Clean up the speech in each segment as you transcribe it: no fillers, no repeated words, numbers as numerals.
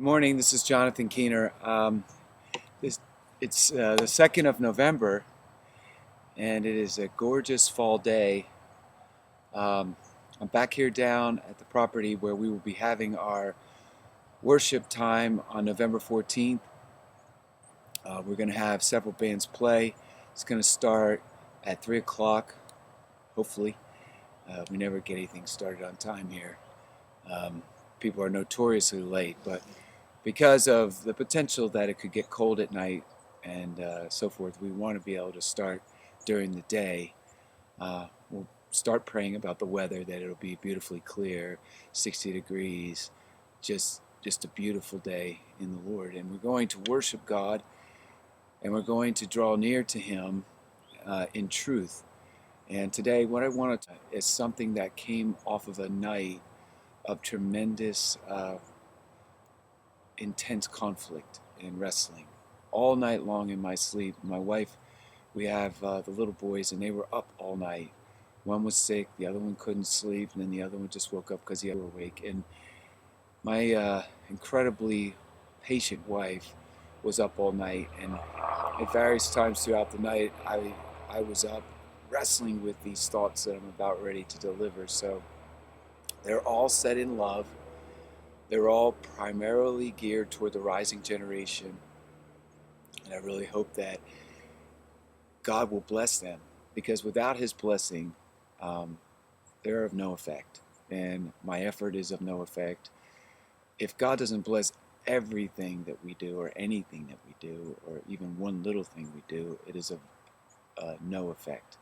Good morning, this is Jonathan Keener. It's the 2nd of November, and it is a gorgeous fall day. I'm back here down at the property where we will be having our worship time on November 14th. We're going to have several bands play. It's going to start at 3 o'clock, hopefully. We never get anything started on time here. People are notoriously late, but because of the potential that it could get cold at night and so forth, we want to be able to start during the day. We'll start praying about the weather, that it'll be beautifully clear, 60 degrees, just a beautiful day in the Lord. And we're going to worship God, and we're going to draw near to Him in truth. And today, what I want to is something that came off of a night of tremendous intense conflict and wrestling all night long in my sleep. My wife, we have the little boys, and they were up all night. One was sick, the other one couldn't sleep, and then the other one just woke up because he was awake. And my incredibly patient wife was up all night, and at various times throughout the night, I was up wrestling with these thoughts that I'm about ready to deliver. So they're all set in love. They're all primarily geared toward the rising generation, and I really hope that God will bless them, because without His blessing, they're of no effect, and my effort is of no effect. If God doesn't bless everything that we do, or anything that we do, or even one little thing we do, it is of no effect.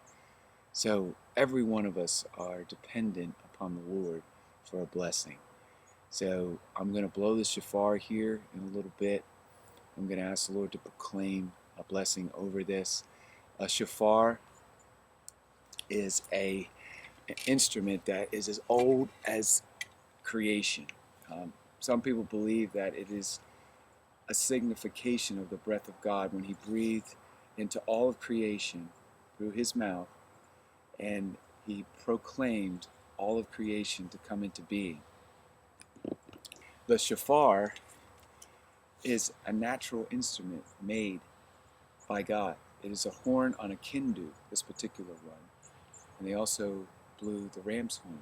So every one of us are dependent upon the Lord for a blessing. So I'm going to blow the shofar here in a little bit. I'm going to ask the Lord to proclaim a blessing over this. A shofar is an instrument that is as old as creation. Some people believe that it is a signification of the breath of God when He breathed into all of creation through His mouth, and He proclaimed all of creation to come into being. The shofar is a natural instrument made by God. It is a horn on a kindu, this particular one. And they also blew the ram's horn.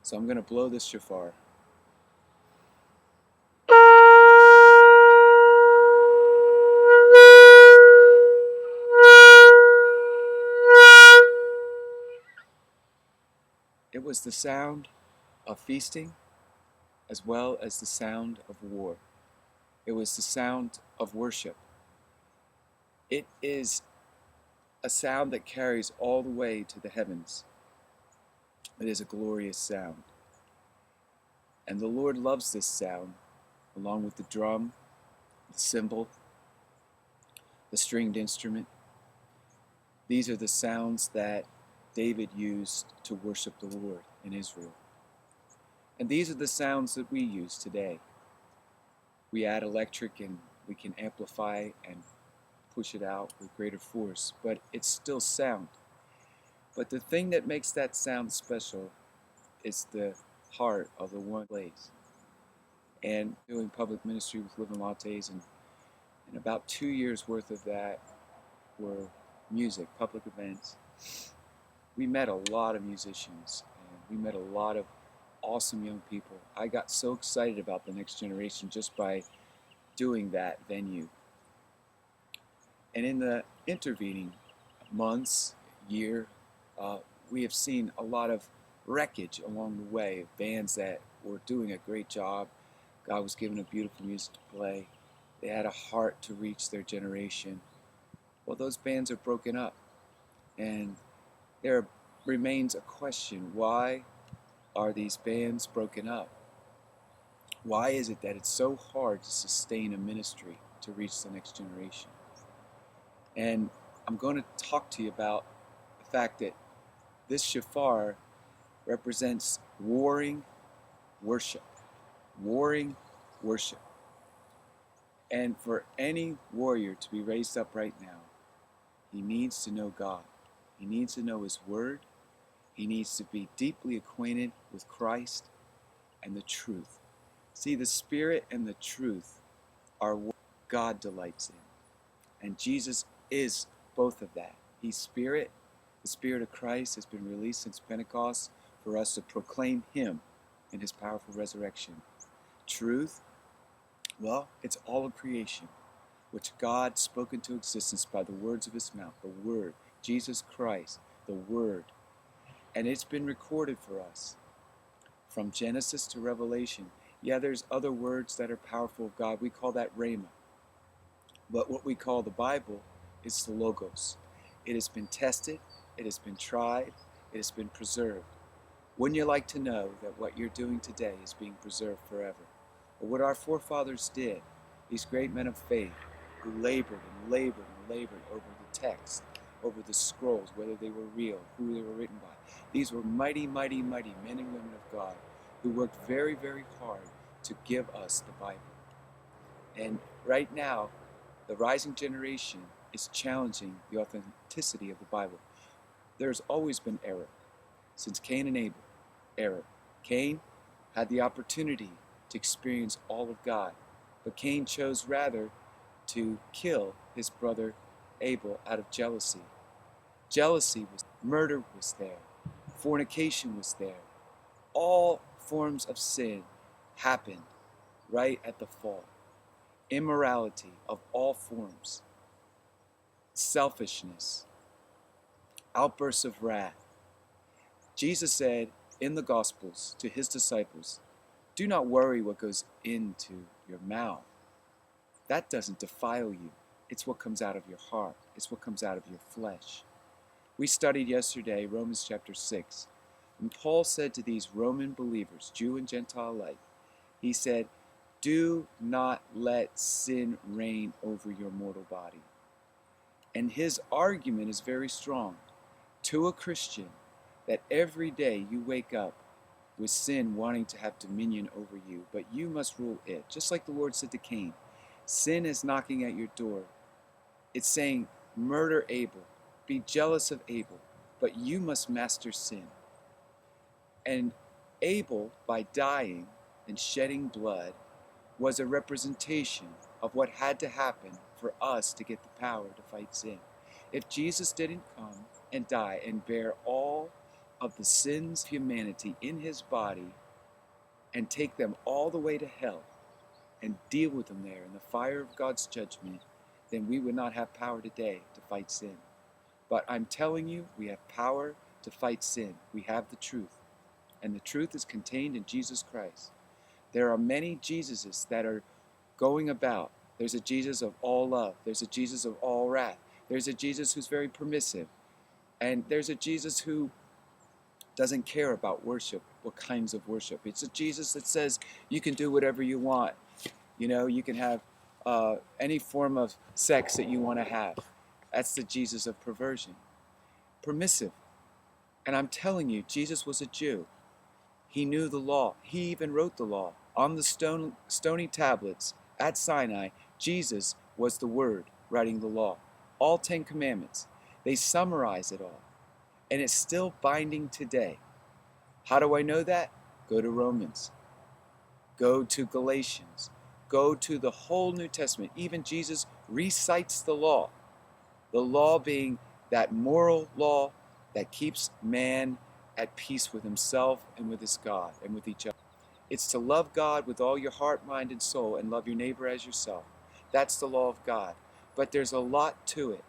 So I'm going to blow this shofar. It was the sound of feasting as well as the sound of war. It was the sound of worship. It is a sound that carries all the way to the heavens. It is a glorious sound. And the Lord loves this sound, along with the drum, the cymbal, the stringed instrument. These are the sounds that David used to worship the Lord in Israel. And these are the sounds that we use today. We add electric and we can amplify and push it out with greater force, but it's still sound. But the thing that makes that sound special is the heart of the one plays. And doing public ministry with Living Lattes, and about 2 years worth of that were music, public events. We met a lot of musicians, and we met a lot of awesome young people. I got so excited about the next generation just by doing that venue. And in the intervening months, year, we have seen a lot of wreckage along the way of bands that were doing a great job. God was giving them beautiful music to play. They had a heart to reach their generation. Well, those bands are broken up, and there remains a question: why are these bands broken up? Why is it that it's so hard to sustain a ministry to reach the next generation? And I'm going to talk to you about the fact that this shofar represents warring worship. Warring worship. And for any warrior to be raised up right now, he needs to know God. He needs to know His Word. He needs to be deeply acquainted with Christ and the truth. See, the Spirit and the truth are what God delights in. And Jesus is both of that. He's Spirit. The Spirit of Christ has been released since Pentecost for us to proclaim Him in His powerful resurrection. Truth, well, it's all of creation, which God spoke into existence by the words of His mouth, the Word, Jesus Christ, the Word. And it's been recorded for us from Genesis to Revelation. Yeah, there's other words that are powerful of God. We call that Rhema. But what we call the Bible is the Logos. It has been tested, it has been tried, it has been preserved. Wouldn't you like to know that what you're doing today is being preserved forever? But what our forefathers did, these great men of faith, who labored and labored and labored over the text, over the scrolls, whether they were real, who they were written by. These were mighty, mighty, mighty men and women of God who worked very, very hard to give us the Bible. And right now, the rising generation is challenging the authenticity of the Bible. There's always been error. Since Cain and Abel, error. Cain had the opportunity to experience all of God, but Cain chose rather to kill his brother Abel out of jealousy. Jealousy was, murder was there, fornication was there. All forms of sin happened right at the fall. Immorality of all forms, selfishness, outbursts of wrath. Jesus said in the Gospels to his disciples, do not worry what goes into your mouth. That doesn't defile you. It's what comes out of your heart. It's what comes out of your flesh. We studied yesterday Romans chapter 6. And Paul said to these Roman believers, Jew and Gentile alike, he said, do not let sin reign over your mortal body. And his argument is very strong to a Christian that every day you wake up with sin wanting to have dominion over you, but you must rule it. Just like the Lord said to Cain, sin is knocking at your door. It's saying, murder Abel, be jealous of Abel, but you must master sin. And Abel, by dying and shedding blood, was a representation of what had to happen for us to get the power to fight sin. If Jesus didn't come and die and bear all of the sins of humanity in his body and take them all the way to hell and deal with them there in the fire of God's judgment, then we would not have power today to fight sin. But I'm telling you, we have power to fight sin. We have the truth. And the truth is contained in Jesus Christ. There are many Jesuses that are going about. There's a Jesus of all love. There's a Jesus of all wrath. There's a Jesus who's very permissive. And there's a Jesus who doesn't care about worship, what kinds of worship. It's a Jesus that says you can do whatever you want. You know, you can have any form of sex that you want to have. That's the Jesus of perversion. Permissive. And I'm telling you, Jesus was a Jew. He knew the law. He even wrote the law. On the stony tablets at Sinai, Jesus was the Word writing the law. All 10 commandments. They summarize it all. And it's still binding today. How do I know that? Go to Romans. Go to Galatians. Go to the whole New Testament. Even Jesus recites the law being that moral law that keeps man at peace with himself and with his God and with each other. It's to love God with all your heart, mind, and soul and love your neighbor as yourself. That's the law of God. But there's a lot to it.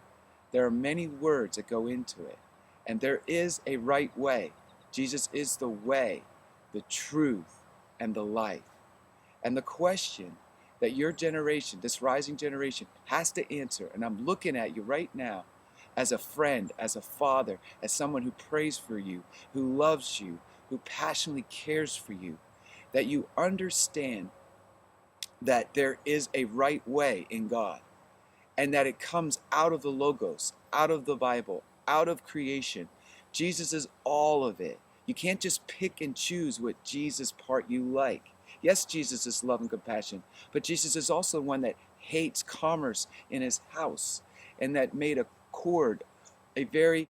There are many words that go into it. And there is a right way. Jesus is the way, the truth, and the life. And the question that your generation, this rising generation, has to answer, and I'm looking at you right now as a friend, as a father, as someone who prays for you, who loves you, who passionately cares for you, that you understand that there is a right way in God and that it comes out of the Logos, out of the Bible, out of creation. Jesus is all of it. You can't just pick and choose what Jesus part you like. Yes, Jesus is love and compassion, but Jesus is also one that hates commerce in his house and that made a cord, a very